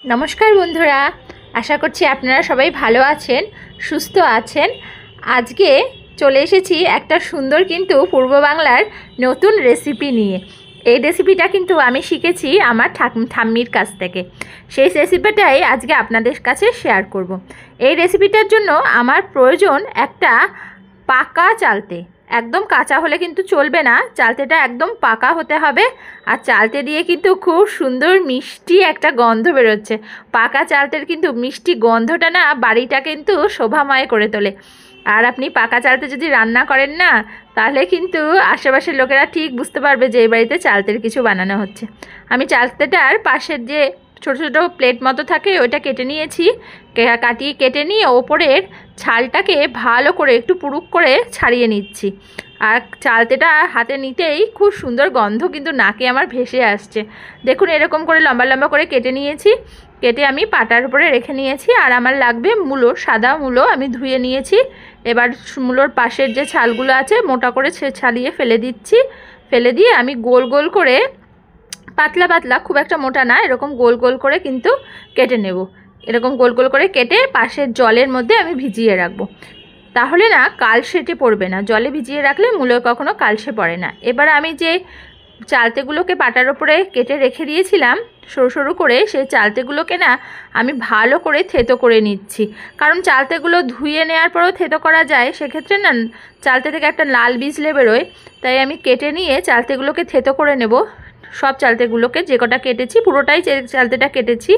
নমস্কার বন্ধুরা, আশা করছি আপনারা সবাই ভালো আছেন, সুস্থ আছেন। আজকে চলে এসেছি একটা সুন্দর কিন্তু পূর্ব বাংলার নতুন রেসিপি নিয়ে। এই রেসিপিটা কিন্তু আমি শিখেছি আমার ঠাম্মির কাছ থেকে। সেই রেসিপিটাই আজকে আপনাদের কাছে শেয়ার করব। এই রেসিপিটার জন্য আমার প্রয়োজন একটা পাকা চালতে। একদম কাঁচা হলে কিন্তু চলবে না, চালতেটা একদম পাকা হতে হবে। আর চালতে দিয়ে কিন্তু খুব সুন্দর মিষ্টি একটা গন্ধ বেরোচ্ছে। পাকা চালতের কিন্তু মিষ্টি গন্ধটা না বাড়িটা কিন্তু শোভাময় করে তোলে। আর আপনি পাকা চালতে যদি রান্না করেন না, তাহলে কিন্তু আশেপাশের লোকেরা ঠিক বুঝতে পারবে যে এই বাড়িতে চালতের কিছু বানানো হচ্ছে। আমি চালতেটার পাশের যে ছোট ছোট প্লেট মতো থাকে ওইটা কেটে নিয়েছি। কেটে নিয়ে ওপরের ছালটাকে ভালো করে একটু পুরুক করে ছাড়িয়ে নিচ্ছি। আর চালতেটা হাতে নিতেই খুব সুন্দর গন্ধ কিন্তু নাকে আমার ভেসে আসছে। দেখুন, এরকম করে লম্বা লম্বা করে কেটে নিয়েছি। কেটে আমি পাটার উপরে রেখে নিয়েছি। আর আমার লাগবে মূলো, সাদা মূলো আমি ধুয়ে নিয়েছি। এবার মূলোর পাশের যে ছালগুলো আছে মোটা করে ছাড়িয়ে ফেলে দিচ্ছি। ফেলে দিয়ে আমি গোল গোল করে, পাতলা পাতলা, খুব একটা মোটা না, এরকম গোল গোল করে কিন্তু কেটে নেব। এরকম গোল গোল করে কেটে পাশের জলের মধ্যে আমি ভিজিয়ে রাখবো। তাহলে না কালসেটে পড়বে না। জলে ভিজিয়ে রাখলে মূলো কখনো কালসে পড়ে না। এবার আমি যে চালতেগুলোকে পাটার ওপরে কেটে রেখে দিয়েছিলাম সরু সরু করে, সেই চালতেগুলোকে না আমি ভালো করে থেতো করে নিচ্ছি। কারণ চালতেগুলো ধুয়ে নেওয়ার পরেও থেতো করা যায়, সেক্ষেত্রে না চালতে থেকে একটা লাল বীজলে বেরোয়। তাই আমি কেটে নিয়ে চালতেগুলোকে থেতো করে নেব। সব চালতেগুলোকে যে কটা কেটেছি পুরোটাই চালতেটা কেটেছি।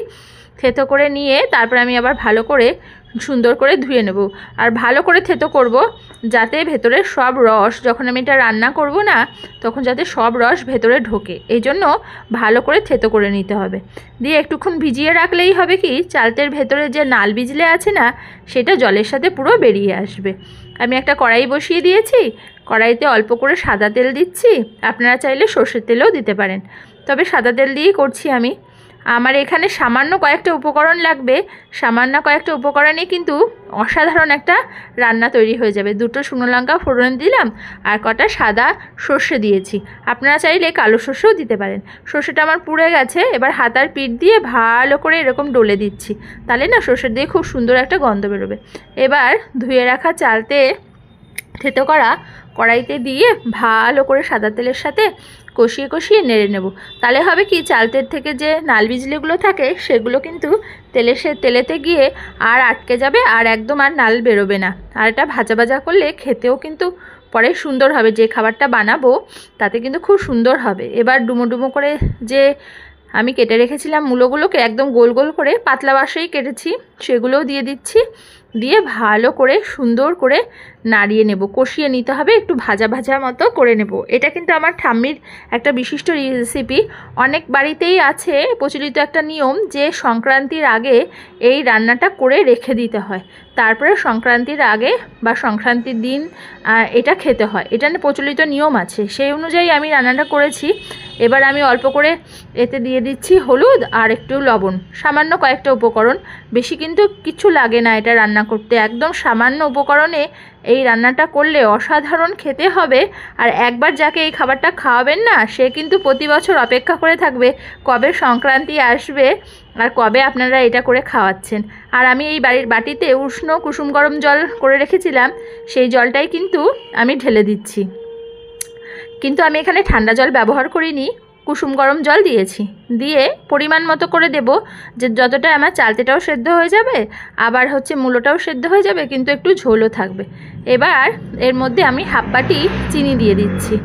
থেতো করে নিয়ে তারপর আমি আবার ভালো করে সুন্দর করে ধুয়ে নেব। আর ভালো করে থেতো করব, যাতে ভেতরে সব রস, যখন আমি এটা রান্না করব না তখন যাতে সব রস ভেতরে ঢোকে, এই জন্য ভালো করে থেতো করে নিতে হবে। দিয়ে একটুক্ষণ ভিজিয়ে রাখলেই হবে কি, চালতের ভেতরে যে নাল বিজলে আছে না, সেটা জলের সাথে পুরো বেরিয়ে আসবে। আমি একটা কড়াই বসিয়ে দিয়েছি। কড়াইতে অল্প করে সাদা তেল দিচ্ছি। আপনারা চাইলে সর্ষের তেলও দিতে পারেন, তবে সাদা তেল দিয়েই করছি আমি। আমার এখানে সামান্য কয়েকটা উপকরণ লাগবে। সামান্য কয়েকটা উপকরণে কিন্তু অসাধারণ একটা রান্না তৈরি হয়ে যাবে। দুটো শুকনো লঙ্কা ফোড়ন দিলাম, আর কটা সাদা সর্ষে দিয়েছি। আপনারা চাইলে কালো সর্ষেও দিতে পারেন। সর্ষেটা আমার পুড়ে গেছে। এবার হাতার পিঠ দিয়ে ভালো করে এরকম ডলে দিচ্ছি, তাহলে না সর্ষের দিয়ে খুব সুন্দর একটা গন্ধ বেরোবে। এবার ধুয়ে রাখা চালতে থেতো করা কড়াইতে দিয়ে ভালো করে সাদা তেলের সাথে কষিয়ে কষিয়ে নেড়ে নেব। তাহলে হবে কি, চালতের থেকে যে নাল বিজলিগুলো থাকে সেগুলো কিন্তু তেলেতে গিয়ে আর আটকে যাবে, আর একদম আর নাল বেরোবে না। আর এটা ভাজা ভাজা করলে খেতেও কিন্তু পরে সুন্দর হবে। যে খাবারটা বানাবো তাতে কিন্তু খুব সুন্দর হবে। এবার ডুমো ডুমো করে যে আমি কেটে রেখেছিলাম মূলোগুলোকে একদম গোল গোল করে পাতলা বাঁশেই কেটেছি, সেগুলোও দিয়ে দিচ্ছি। দিয়ে ভালো করে সুন্দর করে নাড়িয়ে নেব, কষিয়ে নিতে হবে, একটু ভাজা ভাজা মতো করে নেব। এটা কিন্তু আমার ঠাম্মির একটা বিশিষ্ট রেসিপি। অনেক বাড়িতেই আছে প্রচলিত একটা নিয়ম যে সংক্রান্তির আগে এই রান্নাটা করে রেখে দিতে হয়, তারপরে সংক্রান্তির আগে বা সংক্রান্তির দিন এটা খেতে হয়। এটা প্রচলিত নিয়ম আছে, সেই অনুযায়ী আমি রান্নাটা করেছি। এবার আমি অল্প করে এতে দিয়ে দিচ্ছি হলুদ আর একটু লবণ, সামান্য কয়েকটা উপকরণ, বেশি কিন্তু কিছু লাগে না এটা রান্না করতে। একদম সামান্য উপকরণে এই রান্নাটা করলে অসাধারণ খেতে হবে। আর একবার যাকে এই খাবারটা খাওয়াবেন না, সে কিন্তু প্রতি বছর অপেক্ষা করে থাকবে কবে সংক্রান্তি আসবে আর কবে আপনারা এটা করে খাওয়াচ্ছেন। আর আমি এই বাড়ির বাটিতে উষ্ণ কুসুম গরম জল করে রেখেছিলাম, সেই জলটাই কিন্তু আমি ঢেলে দিচ্ছি। কিন্তু আমি এখানে ঠান্ডা জল ব্যবহার করিনি, কুসুম গরম জল দিয়েছি। দিয়ে পরিমাণ মতো করে দেব, যে যতটা আমার চালতেটাও সেদ্ধ হয়ে যাবে, আবার মূলোটাও সেদ্ধ হয়ে যাবে, কিন্তু একটু ঝোলও থাকবে। এবার এর মধ্যে আমি হাফ বাটি চিনি দিয়ে দিচ্ছি।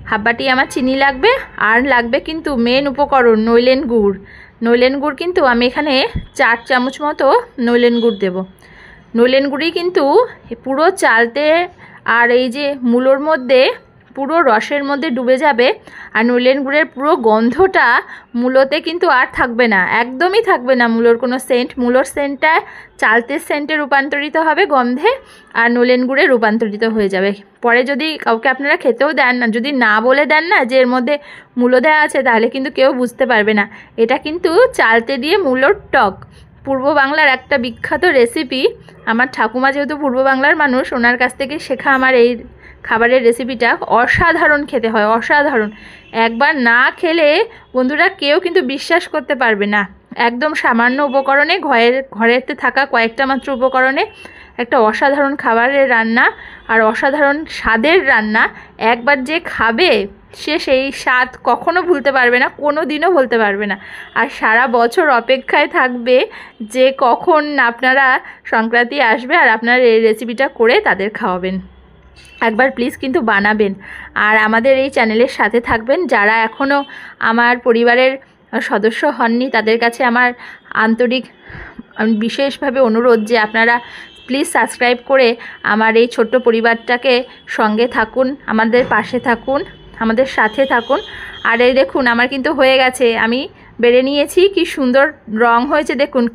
হাফ বাটি আমার চিনি লাগবে। আর লাগবে কিন্তু মেন উপকরণ নইলেন গুড়। নইলেন গুড় কিন্তু আমি এখানে 4 চামচ মতো নইলেন গুড় দেব। নইলেন গুড়ই কিন্তু পুরো চালতে আর এই যে মূলোর মধ্যে পুরো রসের মধ্যে ডুবে যাবে। আর নইলেন গুড়ের পুরো গন্ধটা মূলোতে কিন্তু আর থাকবে না, একদমই থাকবে না মূলোর কোনো সেন্ট। মূলোর সেন্টটা চালতের সেন্টে রূপান্তরিত হবে গন্ধে, আর নইলেন গুড়ে রূপান্তরিত হয়ে যাবে। পরে যদি কাউকে আপনারা খেতেও দেন না, যদি না বলে দেন না যে এর মধ্যে মূলো দেওয়া আছে, তাহলে কিন্তু কেউ বুঝতে পারবে না। এটা কিন্তু চালতে দিয়ে মূলোর টক, পূর্ব বাংলার একটা বিখ্যাত রেসিপি। আমার ঠাকুমা যেহেতু পূর্ব বাংলার মানুষ, ওনার কাছ থেকে শেখা আমার এই খাবারের রেসিপিটা। অসাধারণ খেতে হয়, অসাধারণ। একবার না খেলে বন্ধুরা কেউ কিন্তু বিশ্বাস করতে পারবে না। একদম সামান্য উপকরণে ঘরেতে থাকা কয়েকটা মাত্র উপকরণে একটা অসাধারণ খাবারের রান্না আর অসাধারণ স্বাদের রান্না। একবার যে খাবে সে সেই স্বাদ কখনো ভুলতে পারবে না, কোনো দিনও ভুলতে পারবে না। আর সারা বছর অপেক্ষায় থাকবে যে কখন আপনারা সংক্রান্তি আসবে আর আপনারা এই রেসিপিটা করে তাদের খাওয়াবেন। একবার প্লিজ কিন্তু বানাবেন আর আমাদের এই চ্যানেলের সাথে থাকবেন। যারা এখনও আমার পরিবারের সদস্য হননি তাদের কাছে আমার আন্তরিক বিশেষভাবে অনুরোধ যে আপনারা প্লিজ সাবস্ক্রাইব করে আমার এই ছোট্ট পরিবারটাকে সঙ্গে থাকুন, আমাদের পাশে থাকুন, আমাদের সাথে থাকুন। আর এই দেখুন আমার কিন্তু হয়ে গেছে, আমি বেড়ে নিয়েছি, কি সুন্দর রং হয়েছে দেখুন,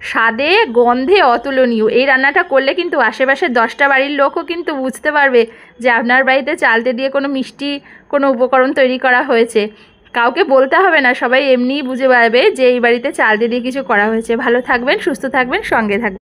স্বাদে গন্ধে অতুলনীয়। এই রান্নাটা করলে কিন্তু আশেপাশের 10টা বাড়ির লোকও কিন্তু বুঝতে পারবে যে আপনার বাড়িতে চালতে দিয়ে কোনো মিষ্টি কোনো উপকরণ তৈরি করা হয়েছে। কাউকে বলতে হবে না, সবাই এমনিই বুঝে পারবে যে এই বাড়িতে চালতে দিয়ে কিছু করা হয়েছে। ভালো থাকবেন, সুস্থ থাকবেন, সঙ্গে থাকবেন।